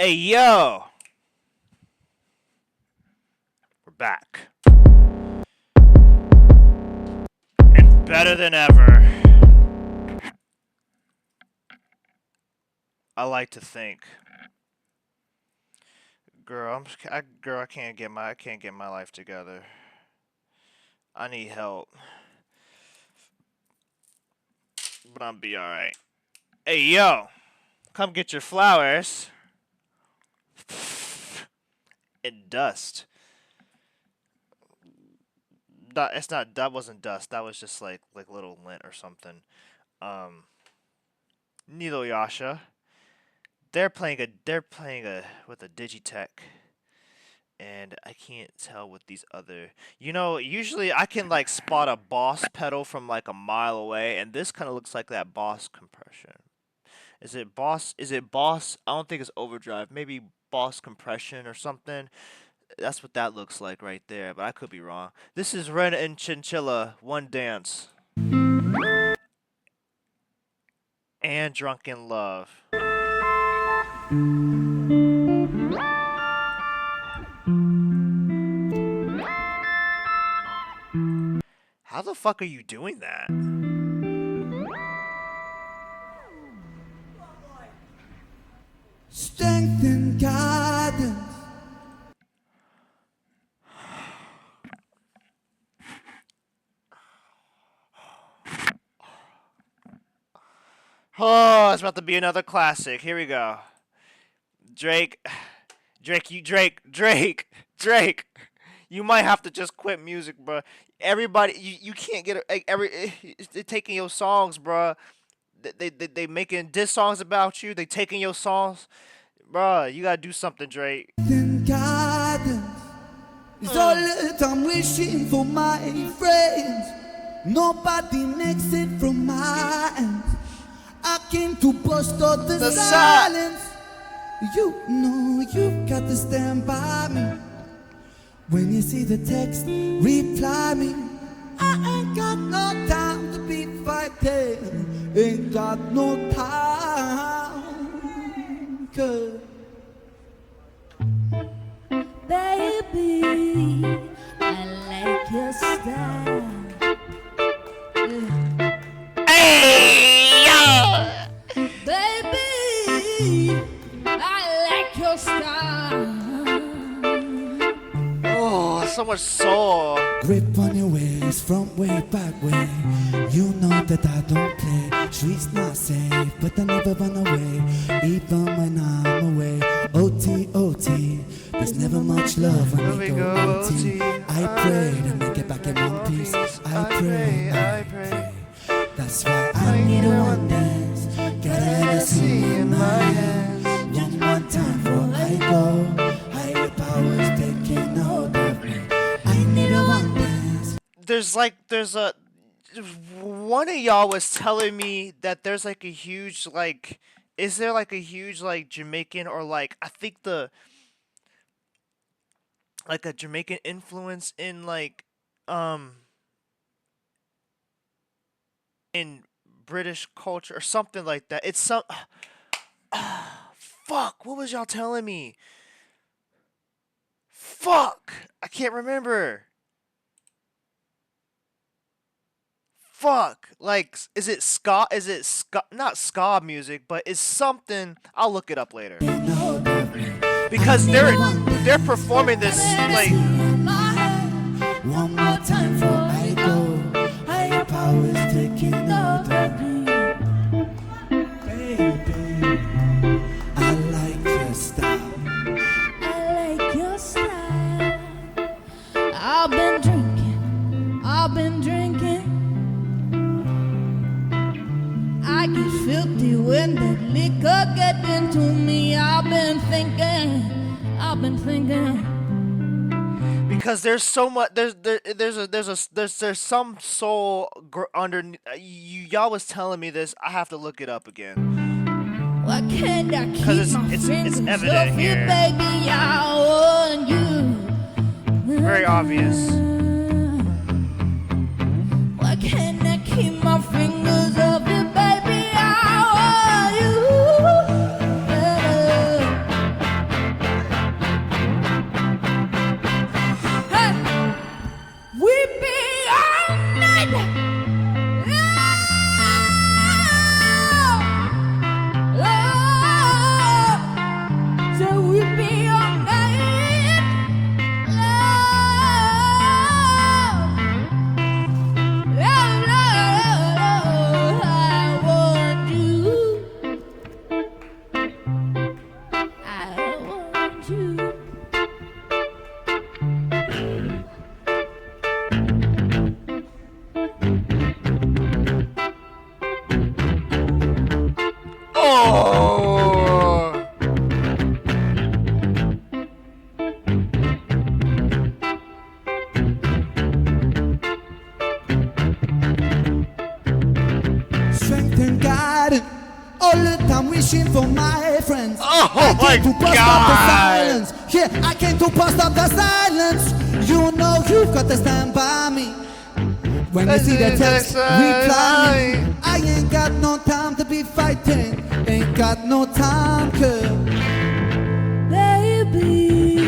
Hey, yo! We're back. And better than ever. I like to think. Girl, I can't get my life together. I need help. But I'm be alright. Hey, yo! Come get your flowers. And dust. That wasn't dust. That was just like little lint or something. Nilo Yasha. They're playing a with a Digitech, and I can't tell with these other. Usually I can like spot a Boss pedal from like a mile away, and this kind of looks like that Boss compression. Is it Boss? Is it Boss? I don't think it's overdrive. Maybe Boss compression or something. That's what that looks like right there, but I could be wrong. This is REN and Chinchilla, One Dance. And Drunken Love. How the fuck are you doing that? Strength and guidance. Oh, it's about to be another classic. Here we go. Drake. You might have to just quit music, bro. Everybody, you can't get they're taking your songs, bro. They making diss songs about you. They taking your songs, bro. You gotta do something, Drake. And guidance is all that I'm wishing for my friends. Nobody makes it from my end. I came to bust out the silence. You know you got to stand by me. When you see the text, reply me. I ain't got no time to be fighting. Ain't got no time. 'Cause baby, I like your style. Hey, yo! Baby, I like your style. Oh, so much soul. grip on your waist, front way, back way. You know that I don't play. Streets not safe, but I never run away, even when I'm away. OT, OT, there's never much love when we go OT. I pray to make it back in one piece. I pray. That's why I need a one dance. Got a Hennessy in my hands. One more time before I go. Higher powers taking hold of me. I need a one dance. One of y'all was telling me that there's like a huge is there like a huge Jamaican or I think a Jamaican influence in in British culture or something like that. It's some fuck, what was y'all telling me? Fuck, I can't remember. Fuck, is it ska? Is it ska? Not ska music, but it's something. I'll look it up later. Because they're performing this One more time before I go. Higher powers taking hold of me. Baby, I like your style. I like your style. I've been drinking. I get filthy when that liquor get into me. I've been thinking. because there's so much. There's some soul under. Y'all was telling me this. I have to look it up again. Why can't I keep my it's fingers evident off you, here. baby? I want you. Very obvious. Why can't I keep my fingers off you, baby? I want you. Strength and guidance, all the time wishing for my friends. Oh I my came to bust up the silence. Yeah, I came to bust up the silence. You know you've got to stand by me. When you see the text, reply me. I ain't got no time to be fighting. Ain't got no time, cause Baby,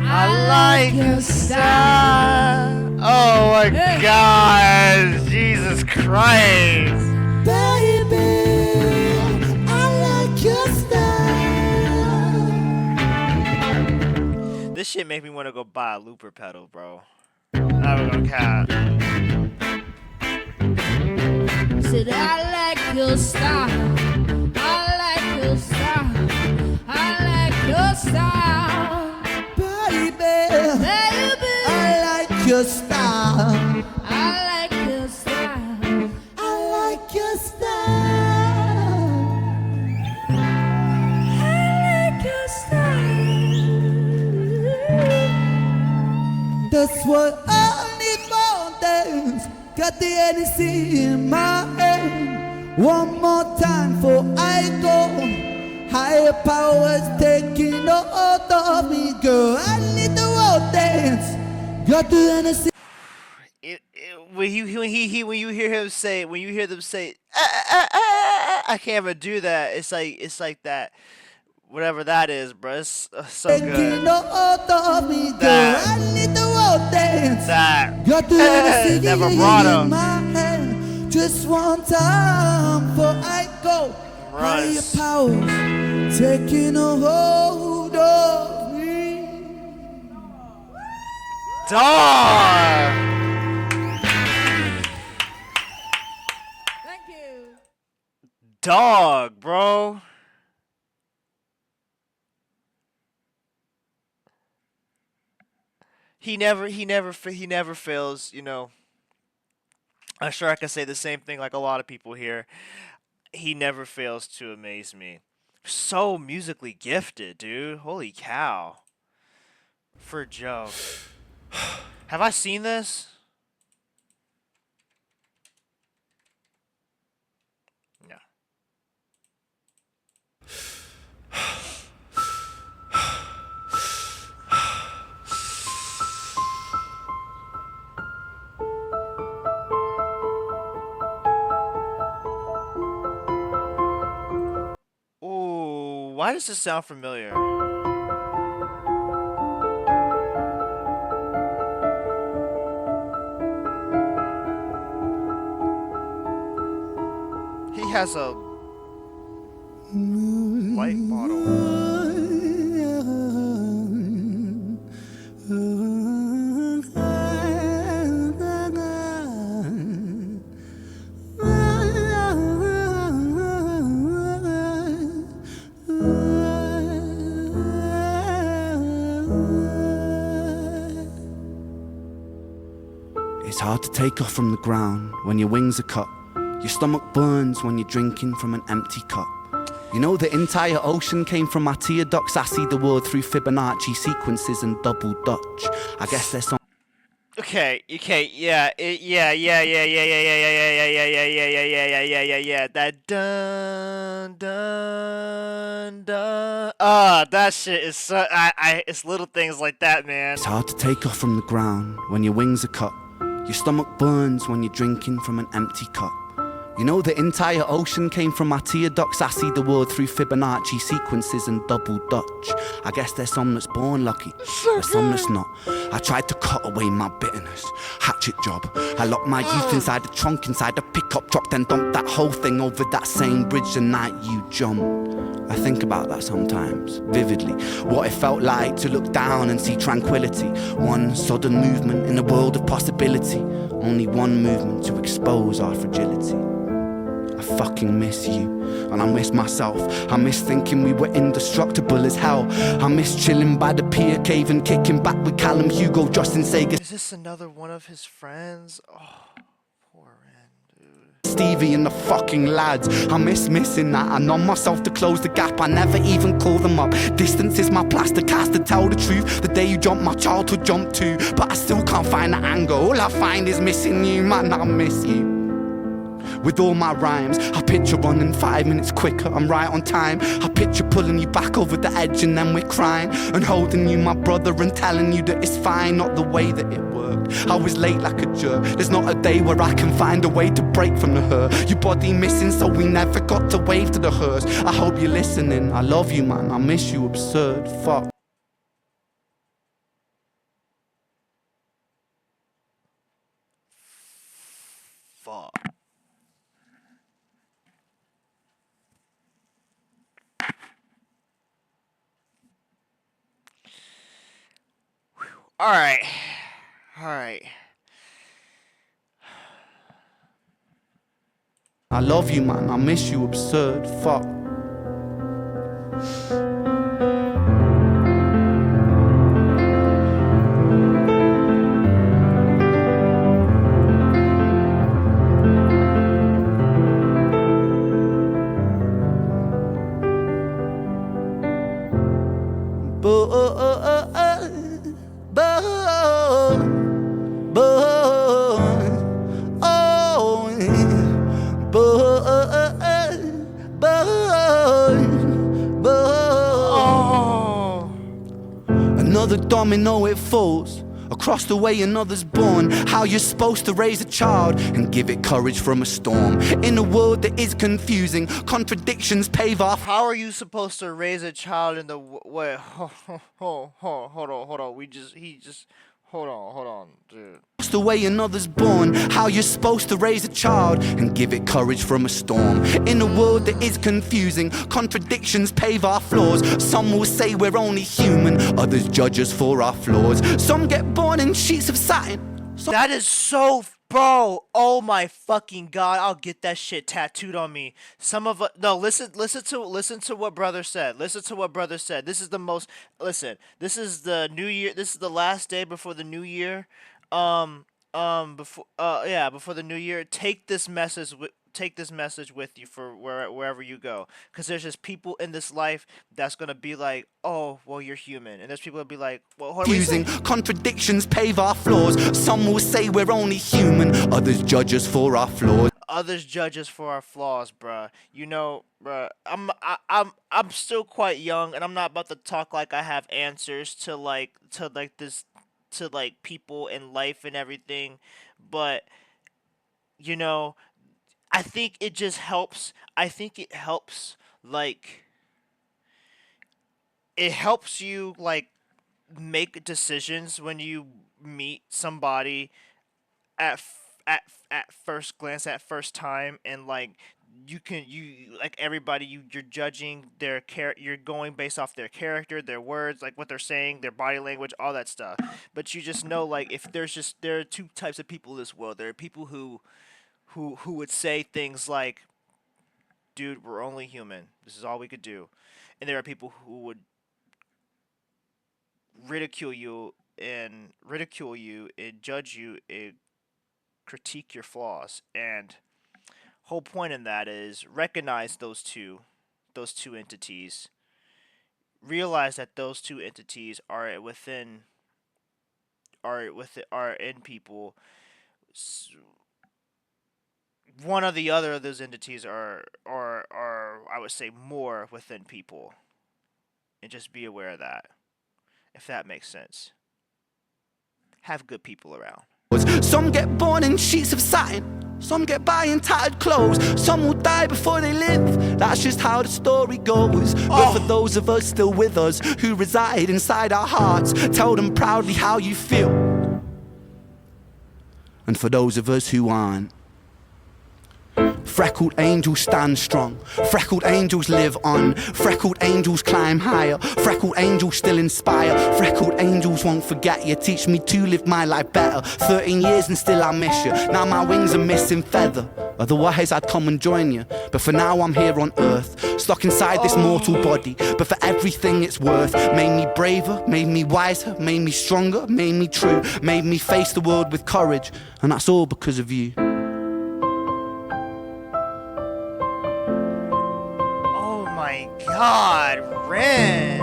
I like your style. Oh my God, Jesus Christ. baby, I like your style. This shit make me want to go buy a looper pedal, bro. I'm gonna count. said I like your style. I like your style. I like your style. Baby, Baby, I like your style. I like your style. I like your style. I like your style. That's what I need more dance. Got the energy in my hand. One more time before I go. Higher powers taking hold of me, girl. I need the world dance. Got the energy. When you hear him say, when you hear them say, I can't even do that. It's like that, whatever that is, bro. It's so Taking good. hold of me, girl. That. I need the world dance. That Got the energy never in brought him. my hand. Just one time before I go. Higher Russ. powers taking a hold of me. Dog. Thank you. Dog, bro. He never fails, you know. I'm sure I can say the same thing like a lot of people here. He never fails to amaze me. So musically gifted, dude. Holy cow. For Joe. Have I seen this? No. Ooh, why does this sound familiar? He has a light bottle. It's hard to take off from the ground when your wings are cut. Your stomach burns when you're drinking from an empty cup. You know the entire ocean came from my tear ducts. I see the world through Fibonacci sequences and double Dutch. I guess there's some Okay, yeah, yeah. That dun dun dun. Ah, that shit is so. It's little things like that, man. It's hard to take off from the ground when your wings are cut. Your stomach burns when you're drinking from an empty cup. You know the entire ocean came from my tear ducts. I see the world through Fibonacci sequences and double Dutch. I guess there's some that's born lucky, there's some that's not. I tried to cut away my bitterness, hatchet job. I locked my youth inside the trunk, inside the pickup truck, then dumped that whole thing over that same bridge the night you jumped. I think about that sometimes, vividly. What it felt like to look down and see tranquility. One sudden movement in a world of possibility. Only one movement to expose our fragility. I fucking miss you, and I miss myself. I miss thinking we were indestructible as hell. I miss chilling by the pier cave and kicking back with Callum, Hugo, Justin Sager. Is this another one of his friends? Oh, poor Ren, dude. Stevie and the fucking lads. I miss missing that. I numb myself to close the gap. I never even call them up. Distance is my plaster cast, to tell the truth. The day you jumped, my childhood jumped too. But I still can't find the anger. All I find is missing you, man, I miss you. With all my rhymes, I picture running 5 minutes quicker, I'm right on time. I picture pulling you back over the edge and then we're crying, and holding you, my brother, and telling you that it's fine, not the way that it worked. I was late like a jerk. There's not a day where I can find a way to break from the hurt. Your body missing, so we never got to wave to the hearse. I hope you're listening. I love you, man. I miss you, absurd. Fuck. Fuck. All right. All right. I love you, man. I miss you, absurd. Fuck. Another domino, it falls. Across the way another's born. How you're supposed to raise a child and give it courage from a storm. In a world that is confusing, contradictions pave our... How are you supposed to raise a child in the wait? Hold on. Hold on, dude. Across the way another's born. How you're supposed to raise a child and give it courage from a storm. In a world that is confusing, contradictions pave our flaws. Some will say we're only human, others judge us for our flaws. Some get born in sheets of satin. That is so, bro. Oh my fucking god! I'll get that shit tattooed on me. Some of no. Listen to what brother said. Listen to what brother said. This is the most. Listen. This is the new year. This is the last day before the new year. Before before the new year. Take this message with you for wherever you go, because there's just people in this life that's gonna be like, oh, well, you're human, and there's people that'll be like, well, what are we saying? Contradictions pave our flaws. Some will say we're only human, others judge us for our flaws. Others judge us for our flaws, bruh. You know, bruh, I'm still quite young, and I'm not about to talk like I have answers to people in life and everything, but you know, I think it just helps. I think it helps, like, it helps you, like, make decisions when you meet somebody at first glance, at first time, and, like, like, everybody, you're judging their you're going based off their character, their words, like, what they're saying, their body language, all that stuff. But you just know, like, if there are two types of people in this world. There are people who would say things like, dude, we're only human. This is all we could do. And there are people who would ridicule you and judge you and critique your flaws. And whole point in that is recognize those two entities. Realize that those two entities are in people. One or the other of those entities are I would say more within people, and just be aware of that, if that makes sense. Have good people around. Some get born in sheets of satin, some get by in tattered clothes, some will die before they live. That's just how the story goes. But for those of us still with us, who reside inside our hearts, tell them proudly how you feel. And for those of us who aren't, freckled angels stand strong, freckled angels live on, freckled angels climb higher, freckled angels still inspire, freckled angels won't forget you, teach me to live my life better. 13 years and still I miss you, now my wings are missing feather, otherwise I'd come and join you, but for now I'm here on earth, stuck inside this mortal body, but for everything it's worth. Made me braver, made me wiser, made me stronger, made me true, made me face the world with courage, and that's all because of you. my God, Ren.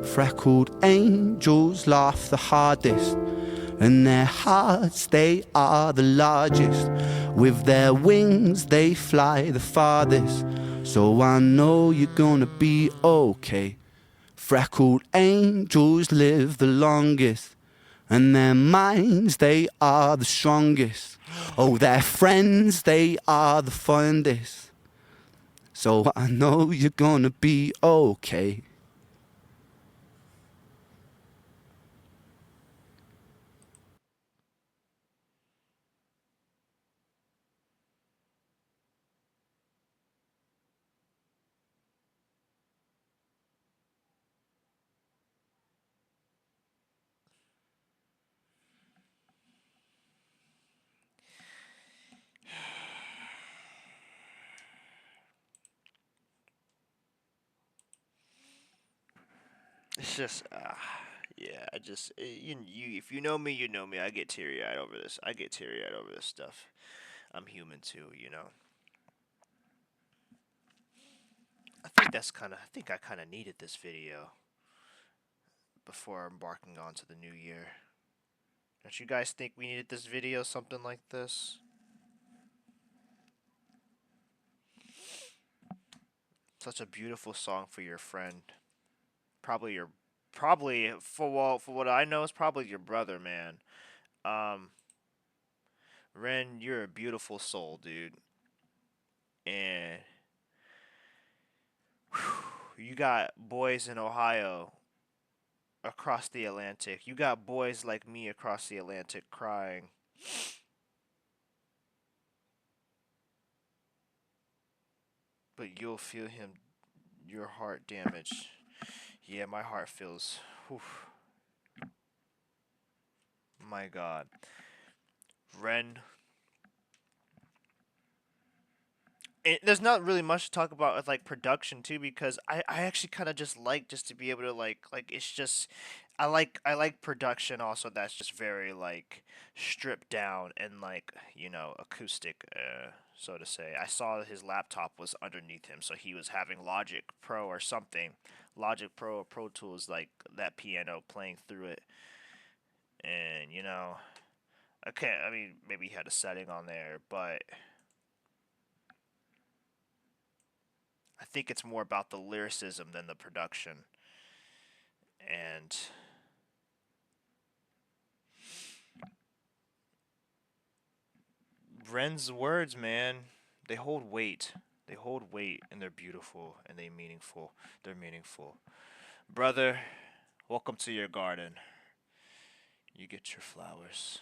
Freckled angels laugh the hardest, and their hearts, they are the largest. With their wings, they fly the farthest. So I know you're gonna be okay. Freckled angels live the longest, and their minds, they are the strongest. Oh, their friends, they are the fondest. So I know you're gonna be okay. It's just, yeah. If you know me, you know me. I get teary eyed over this. I get teary eyed over this stuff. I'm human too, you know. I think I kind of needed this video before embarking onto the new year. Don't you guys think we needed this video, something like this? Such a beautiful song for your friend. Probably your, probably for what I know, it's probably your brother, man. Um, Ren, you're a beautiful soul, dude, and you got boys in Ohio across the Atlantic. You got boys like me across the Atlantic crying. But you'll feel him, your heart damaged. Yeah, my heart feels. Whew, my God. Ren, there's not really much to talk about with like production too because I actually kind of just like just to be able to like it's just I like production also that's just very like stripped down and like acoustic so to say. I saw his laptop was underneath him so he was having Logic Pro or something, Logic Pro or Pro Tools like that piano playing through it, and okay, I mean maybe he had a setting on there but I think it's more about the lyricism than the production. And Ren's words, man, they hold weight. They hold weight and they're beautiful and they meaningful. They're meaningful. Brother, welcome to your garden. You get your flowers.